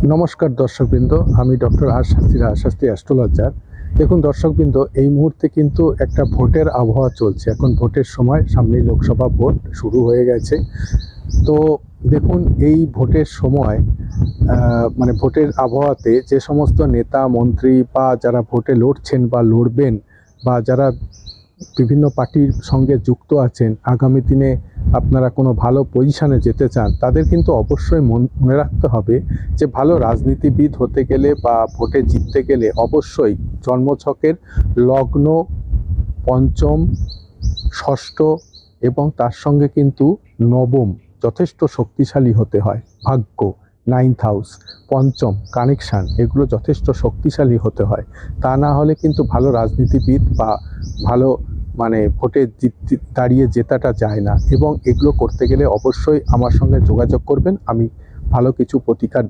নমস্কার দর্শকবৃন্দ, আমি ডক্টর শাস্ত্রী অ্যাস্ট্রোলজার। দেখুন দর্শকবৃন্দ, এই মুহূর্তে কিন্তু একটা ভোটের আবহাওয়া চলছে। এখন ভোটের সময়, সামনেই লোকসভা ভোট শুরু হয়ে গেছে। তো দেখুন, এই ভোটের সময় মানে ভোটের আবহাওয়াতে যে সমস্ত নেতা মন্ত্রী বা যারা ভোটে লড়ছেন বা লড়বেন, বা যারা বিভিন্ন পার্টির সঙ্গে যুক্ত আছেন, আগামী দিনে আপনারা কোনো ভালো পজিশনে যেতে চান, তাদের কিন্তু অবশ্যই মনে রাখতে হবে যে ভালো রাজনীতিবিদ হতে গেলে বা ভোটে জিততে গেলে অবশ্যই জন্মছকের লগ্ন, পঞ্চম, ষষ্ঠ এবং তার সঙ্গে কিন্তু নবম যথেষ্ট শক্তিশালী হতে হয়। ভাগ্য, নাইন্থ হাউস, পঞ্চম কানেকশান, এগুলো যথেষ্ট শক্তিশালী হতে হয়। তা না হলে কিন্তু ভালো রাজনীতিবিদ বা ভালো মানে ভোটে দাঁড়িয়ে জেতাটা যায় না। এবং এগুলো করতে গেলে অবশ্যই আমার সঙ্গে যোগাযোগ করবেন, আমি ভালো কিছু প্রতিকার